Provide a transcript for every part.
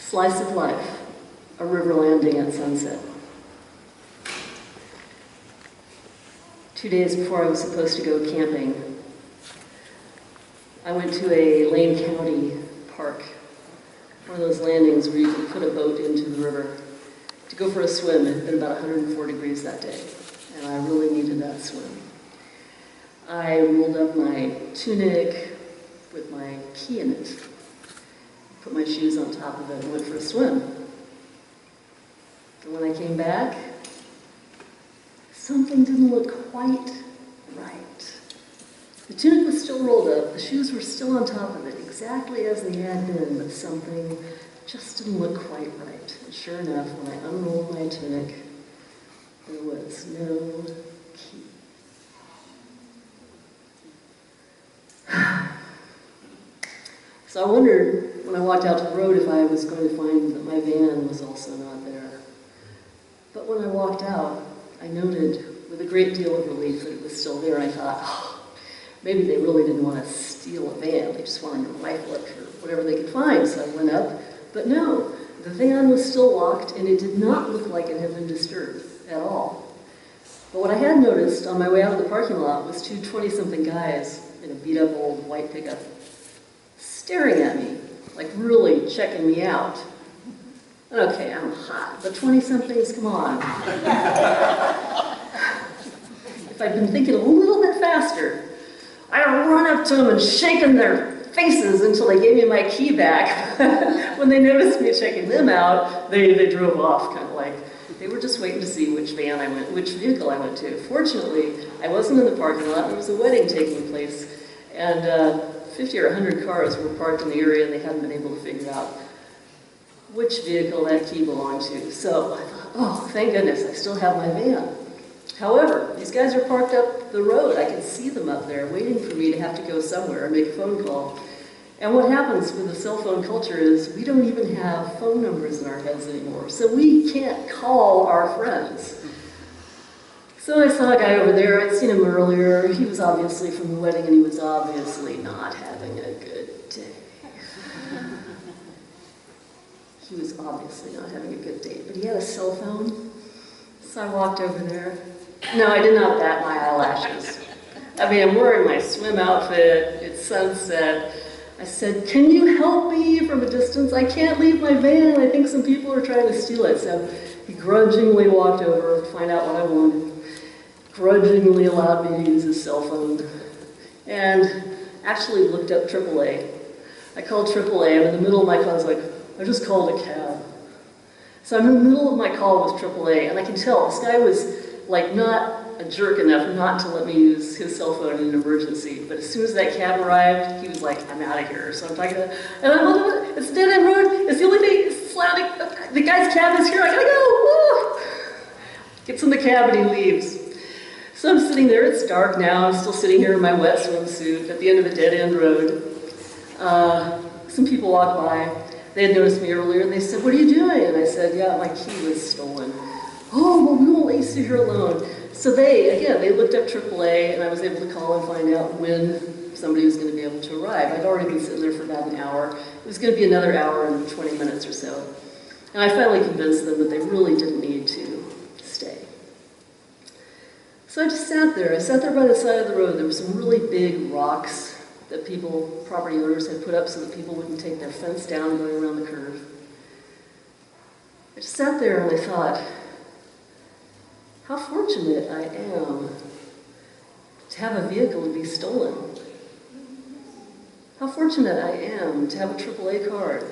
Slice of life, a river landing at sunset. 2 days before I was supposed to go camping, I went to a Lane County park, one of those landings where you can put a boat into the river to go for a swim. It had been about 104 degrees that day, and I really needed that swim. I rolled up my tunic with my key in it, put my shoes on top of it, and went for a swim. And when I came back, something didn't look quite right. The tunic was still rolled up, the shoes were still on top of it, exactly as they had been, but something just didn't look quite right. And sure enough, when I unrolled my tunic, there was no key. So I wondered, when I walked out to the road, if I was going to find that my van was also not there. But when I walked out, I noted with a great deal of relief that it was still there, and I thought, oh, maybe they really didn't want to steal a van. They just wanted to rifle it for whatever they could find. So I went up, but no, the van was still locked, and it did not look like it had been disturbed at all. But what I had noticed on my way out of the parking lot was two 20-something guys in a beat-up old white pickup staring at me, like really checking me out. Okay, I'm hot, but 20-somethings, come on. If I'd been thinking a little bit faster, I'd run up to them and shaken their faces until they gave me my key back. When they noticed me checking them out, they drove off, kind of like they were just waiting to see which vehicle I went to. Fortunately, I wasn't in the parking lot. There was a wedding taking place, and 50 or 100 cars were parked in the area, and they hadn't been able to figure out which vehicle that key belonged to. So I thought, oh, thank goodness, I still have my van. However, these guys are parked up the road. I can see them up there waiting for me to have to go somewhere and make a phone call. And what happens with the cell phone culture is we don't even have phone numbers in our heads anymore, so we can't call our friends. So I saw a guy over there. I'd seen him earlier. He was obviously from the wedding, and he was obviously not having a good day. He was obviously not having a good day, but he had a cell phone. So I walked over there. No, I did not bat my eyelashes. I mean, I'm wearing my swim outfit. It's sunset. I said, "Can you help me from a distance? I can't leave my van. I think some people are trying to steal it." So he grudgingly walked over to find out what I wanted. Grudgingly allowed me to use his cell phone. And actually looked up AAA. I called AAA. I'm in the middle of my call. I was like, I just called a cab. So I'm in the middle of my call with AAA, and I can tell this guy was like not a jerk enough not to let me use his cell phone in an emergency. But as soon as that cab arrived, he was like, I'm out of here. So I'm talking to, and I'm like, it's dead end road. It's the only thing, it's slanting. The guy's cab is here. I gotta go. Woo! Gets in the cab and he leaves. So I'm sitting there. It's dark now. I'm still sitting here in my wet swimsuit at the end of a dead end road. Some people walk by. They had noticed me earlier, and they said, "What are you doing?" And I said, "Yeah, my key was stolen." "Oh, well, we won't let you sit here alone." So they looked up AAA, and I was able to call and find out when somebody was going to be able to arrive. I'd already been sitting there for about an hour. It was going to be another hour and 20 minutes or so. And I finally convinced them that they really didn't need to stay. So I just sat there. I sat there by the side of the road. There were some really big rocks that property owners had put up so that people wouldn't take their fence down going around the curve. I just sat there and I thought, how fortunate I am to have a vehicle to be stolen. How fortunate I am to have a AAA card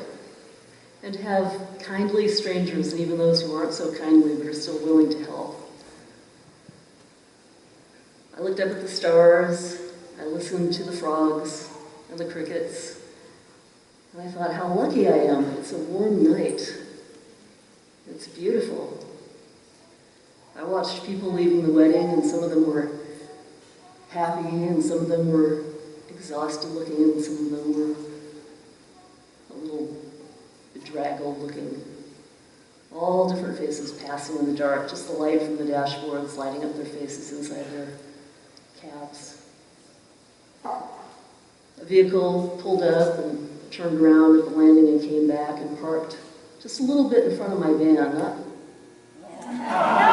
and to have kindly strangers, and even those who aren't so kindly but are still willing to help. I looked up at the stars. I listened to the frogs and the crickets, and I thought how lucky I am. It's a warm night. It's beautiful. I watched people leaving the wedding, and some of them were happy, and some of them were exhausted looking, and some of them were a little bedraggled looking. All different faces passing in the dark, just the light from the dashboards lighting up their faces inside their cabs. A vehicle pulled up and turned around at the landing and came back and parked just a little bit in front of my van, not